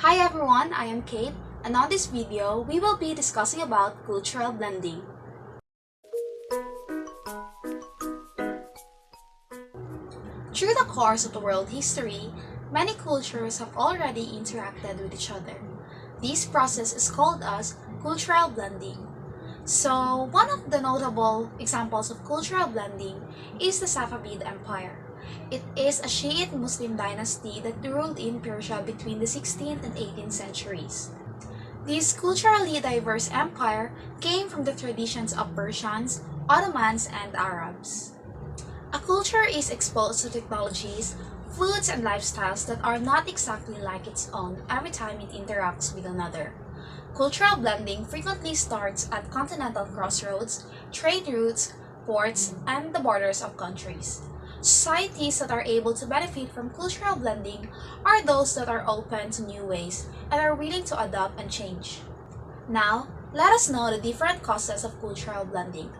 Hi everyone, I am Kate, and on this video, we will be discussing about cultural blending. Through the course of the world history, many cultures have already interacted with each other. This process is called as cultural blending. So, one of the notable examples of cultural blending is the Safavid Empire. It is a Shiite Muslim dynasty that ruled in Persia between the 16th and 18th centuries. This culturally diverse empire came from the traditions of Persians, Ottomans, and Arabs. A culture is exposed to technologies, foods, and lifestyles that are not exactly like its own every time it interacts with another. Cultural blending frequently starts at continental crossroads, trade routes, ports, and the borders of countries. Societies that are able to benefit from cultural blending are those that are open to new ways and are willing to adapt and change. Now, let us know the different causes of cultural blending.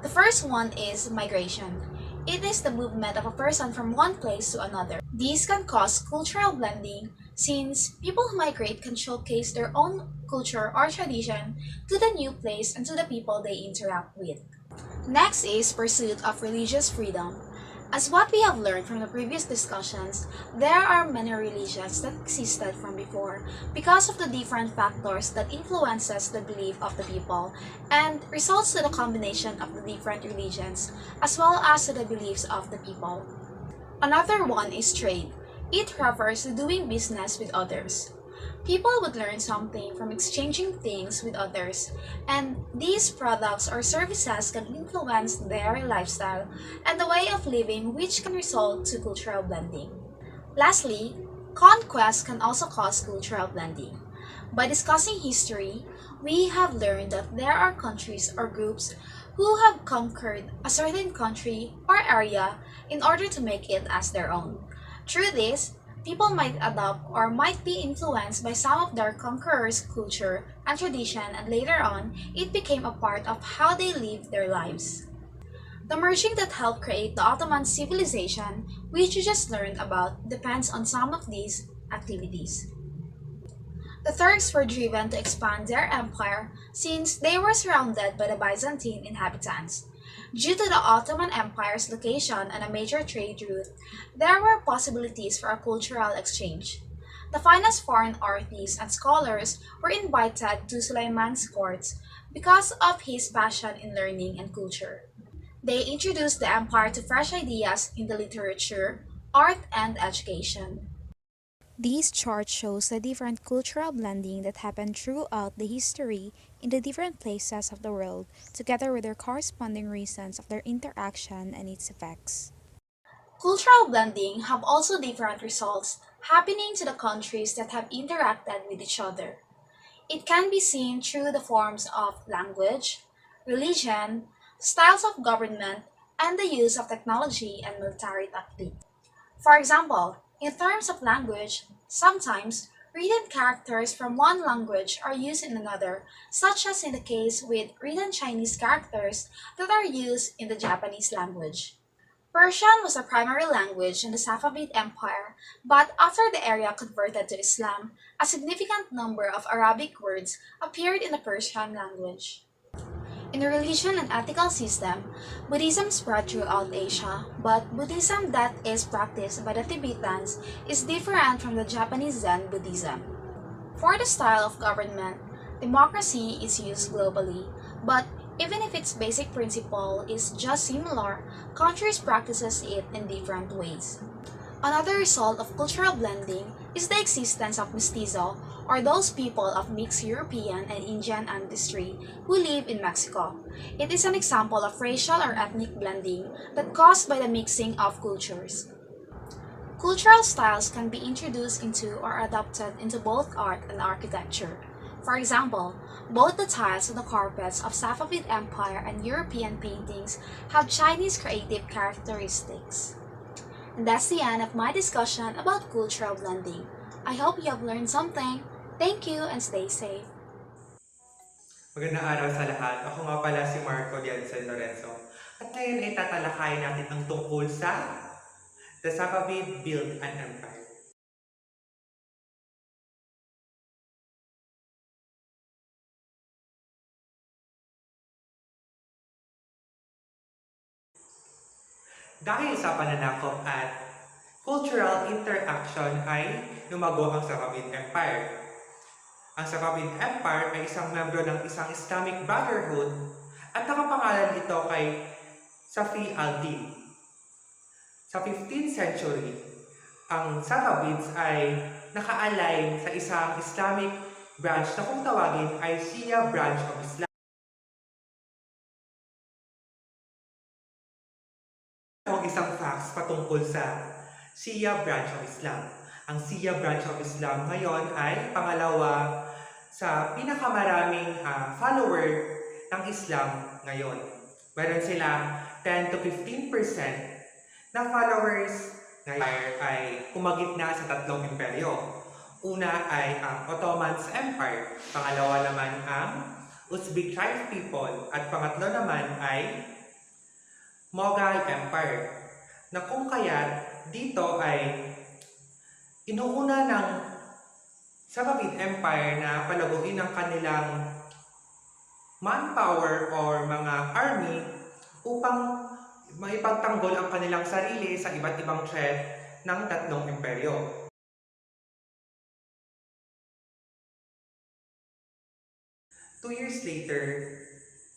The first one is migration. It is the movement of a person from one place to another. These can cause cultural blending since people who migrate can showcase their own culture or tradition to the new place and to the people they interact with. Next is pursuit of religious freedom. As what we have learned from the previous discussions, there are many religions that existed from before because of the different factors that influences the belief of the people and results to the combination of the different religions as well as to the beliefs of the people. Another one is trade. It refers to doing business with others. People would learn something from exchanging things with others, and these products or services can influence their lifestyle and the way of living, which can result to cultural blending. Lastly, conquest can also cause cultural blending. By discussing history, we have learned that there are countries or groups who have conquered a certain country or area in order to make it as their own. Through this, people might adopt or might be influenced by some of their conquerors' culture and tradition, and later on, it became a part of how they lived their lives. The merging that helped create the Ottoman civilization, which you just learned about, depends on some of these activities. The Turks were driven to expand their empire since they were surrounded by the Byzantine inhabitants. Due to the Ottoman Empire's location on a major trade route, there were possibilities for a cultural exchange. The finest foreign artists and scholars were invited to Suleiman's courts because of his passion in learning and culture. They introduced the empire to fresh ideas in the literature, art, and education. This chart shows the different cultural blending that happened throughout the history in the different places of the world, together with their corresponding reasons of their interaction and its effects. Cultural blending have also different results happening to the countries that have interacted with each other. It can be seen through the forms of language, religion, styles of government, and the use of technology and military tactics. For example, in terms of language, sometimes written characters from one language are used in another, such as in the case with written Chinese characters that are used in the Japanese language. Persian was a primary language in the Safavid Empire, but after the area converted to Islam, a significant number of Arabic words appeared in the Persian language. In the religion and ethical system, Buddhism spread throughout Asia, but Buddhism that is practiced by the Tibetans is different from the Japanese Zen Buddhism. For the style of government, democracy is used globally, but even if its basic principle is just similar, countries practices it in different ways. Another result of cultural blending is the existence of mestizo, or those people of mixed European and Indian ancestry who live in Mexico. It is an example of racial or ethnic blending that caused by the mixing of cultures. Cultural styles can be introduced into or adopted into both art and architecture. For example, both the tiles and the carpets of Safavid Empire and European paintings have Chinese creative characteristics. And that's the end of my discussion about cultural blending. I hope you have learned something. Thank you and stay safe. Magandang araw sa lahat. Ako nga pala si Marco Diansen Lorenzo. At ngayon ay tatalakayin natin ang tungkol sa The Safavid Built an Empire. Dahil sa pananakop at cultural interaction ay lumago ang Safavid Empire. Ang Safavid Empire ay isang membro ng isang Islamic Brotherhood at nakapangalan ito kay Safi al-Din. Sa 15th century, ang Safavids ay naka-align sa isang Islamic branch na kung tawagin ay Shia branch of Islam. Ang isang facts patungkol sa Shia branch of Islam. Ang Shia branch of Islam ngayon ay pangalawa sa pinakamaraming follower ng Islam ngayon. Meron sila 10 to 15% na followers ngayon ay kumagitna sa tatlong imperyo. Una ay ang Ottoman Empire, pangalawa naman ang Uzbek tribal people, at pangatlo naman ay Mughal Empire, na kung kaya dito ay inuuna ng Safavid Empire na palaguin ang kanilang manpower or mga army upang maipagtanggol ang kanilang sarili sa iba't ibang threat ng tatlong imperyo. Two years later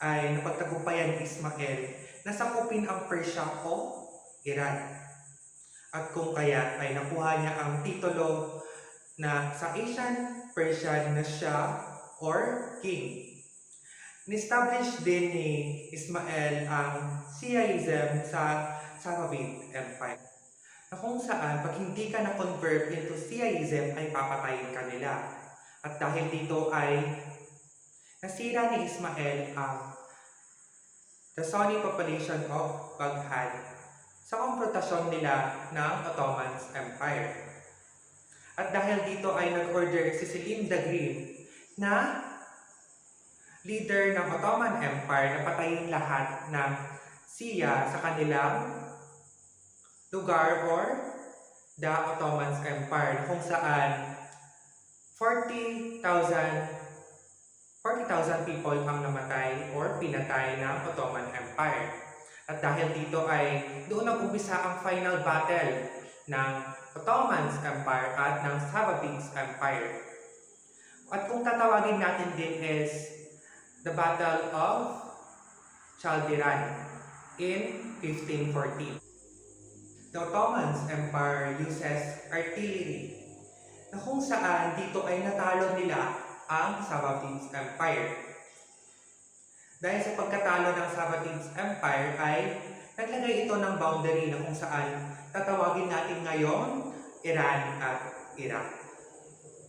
ay napagtagumpayan ni Ismail na sakupin ang Persia o Iran. At kung kaya ay nakuha niya ang titulo na sa Asian Persian na siya or king. Ni-establish din ni Ismail ang Shiaism sa Safavid Empire, na kung saan pag hindi ka na-convert into Shiaism ay papatayin ka nila. At dahil dito ay nasira ni Ismail ang the Sunni population of Baghdad sa konfrontasyon nila ng Ottoman Empire. At dahil dito ay nag-order si Selim the Great na leader ng Ottoman Empire na patayin lahat ng Shia sa kanilang lugar or the Ottoman Empire, kung saan 40,000 people ang namatay or pinatay ng Ottoman Empire. At dahil dito ay doon nag-umpisa ang final battle ng Ottoman Empire at ng Safavid Empire. At kung tatawagin natin din is the Battle of Chaldiran in 1540. The Ottoman Empire uses artillery, na kung saan dito ay natalo nila ang Safavid Empire. Dahil sa pagkatalo ng Safavid Empire ay naglagay ito ng boundary na kung saan tatawagin natin ngayon Iran at Iraq.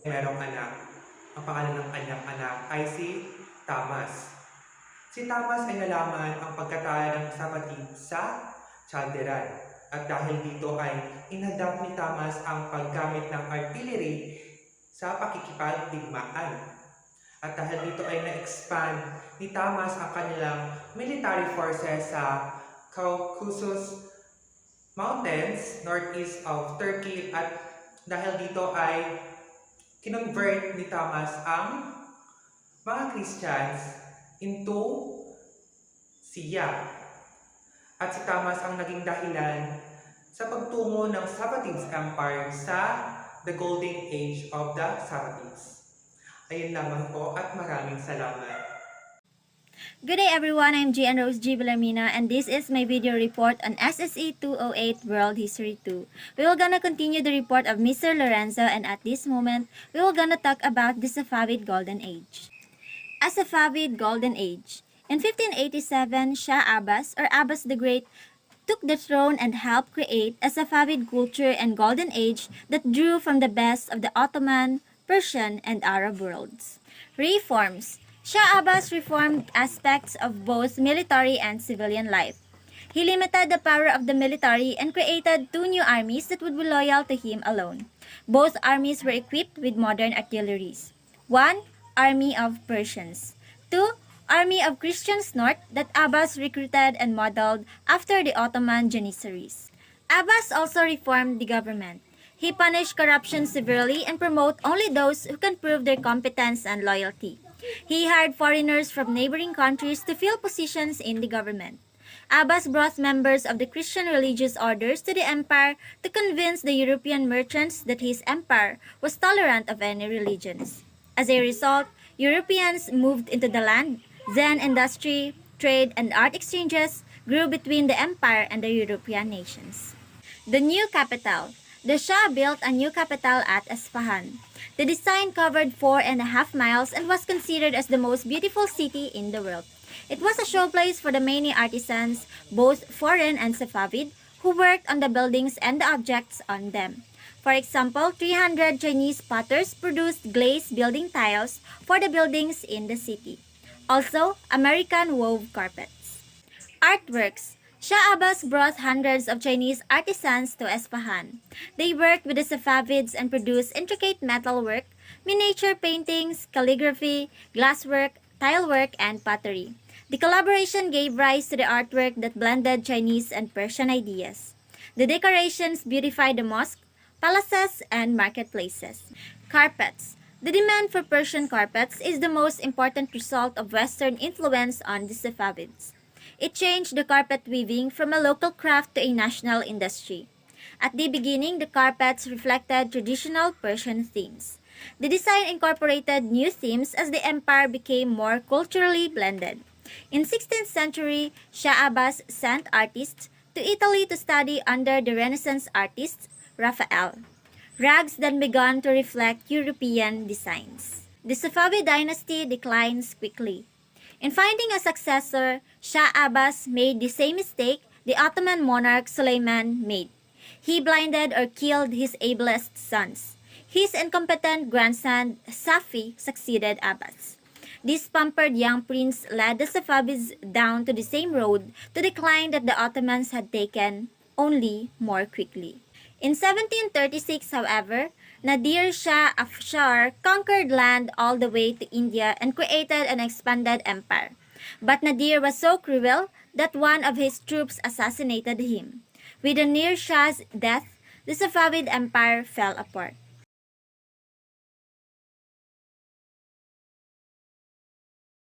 Merong anak. Ang pangalan ng kanyang anak ay si Tamas. Si Tamas ay nalaman ang pagkatalo ng Safavid sa Chaldiran. At dahil dito ay inadapt ni Tamas ang paggamit ng artillery sa pakikipagdigmaan. At dahil dito ay na-expand ni Tamas ang kanilang military forces sa Caucasus Mountains, northeast of Turkey. At dahil dito ay kinonvert ni Tamas ang mga Christians into Shia. At si Tamas ang naging dahilan sa pagtungo ng Safavid Empire sa the golden age of the Safavids. Ayun lamang po at maraming salamat. Good day everyone, I'm Gian Rose G. Villamina and this is my video report on SSE 208 World History 2. We will gonna continue the report of Mr. Lorenzo, and at this moment, we will gonna talk about the Safavid Golden Age. A Safavid Golden Age. In 1587, Shah Abbas or Abbas the Great took the throne and helped create a Safavid culture and golden age that drew from the best of the Ottoman, Persian, and Arab worlds. Reforms. Shah Abbas reformed aspects of both military and civilian life. He limited the power of the military and created two new armies that would be loyal to him alone. Both armies were equipped with modern artilleries. 1. Army of Persians. 2. Army of Christians North that Abbas recruited and modeled after the Ottoman Janissaries. Abbas also reformed the government. He punished corruption severely and promoted only those who can prove their competence and loyalty. He hired foreigners from neighboring countries to fill positions in the government. Abbas brought members of the Christian religious orders to the empire to convince the European merchants that his empire was tolerant of any religions. As a result, Europeans moved into the land, then industry, trade, and art exchanges grew between the empire and the European nations. The new capital. The Shah built a new capital at Isfahan. The design covered 4.5 miles and was considered as the most beautiful city in the world. It was a showplace for the many artisans, both foreign and Safavid, who worked on the buildings and the objects on them. For example, 300 Chinese potters produced glazed building tiles for the buildings in the city. Also, American wove carpets. Artworks. Shah Abbas brought hundreds of Chinese artisans to Isfahan. They worked with the Safavids and produced intricate metalwork, miniature paintings, calligraphy, glasswork, tilework, and pottery. The collaboration gave rise to the artwork that blended Chinese and Persian ideas. The decorations beautified the mosque, palaces, and marketplaces. Carpets. The demand for Persian carpets is the most important result of Western influence on the Safavids. It changed the carpet weaving from a local craft to a national industry. At the beginning, the carpets reflected traditional Persian themes. The design incorporated new themes as the empire became more culturally blended. In 16th century, Shah Abbas sent artists to Italy to study under the Renaissance artist Raphael. Rags then began to reflect European designs. The Safavid dynasty declines quickly. In finding a successor, Shah Abbas made the same mistake the Ottoman monarch Suleiman made. He blinded or killed his ablest sons. His incompetent grandson Safi succeeded Abbas. This pampered young prince led the Safavids down to the same road to decline that the Ottomans had taken, only more quickly. In 1736, however, Nadir Shah Afshar conquered land all the way to India and created an expanded empire. But Nadir was so cruel that one of his troops assassinated him. With Nadir Shah's death, the Safavid empire fell apart.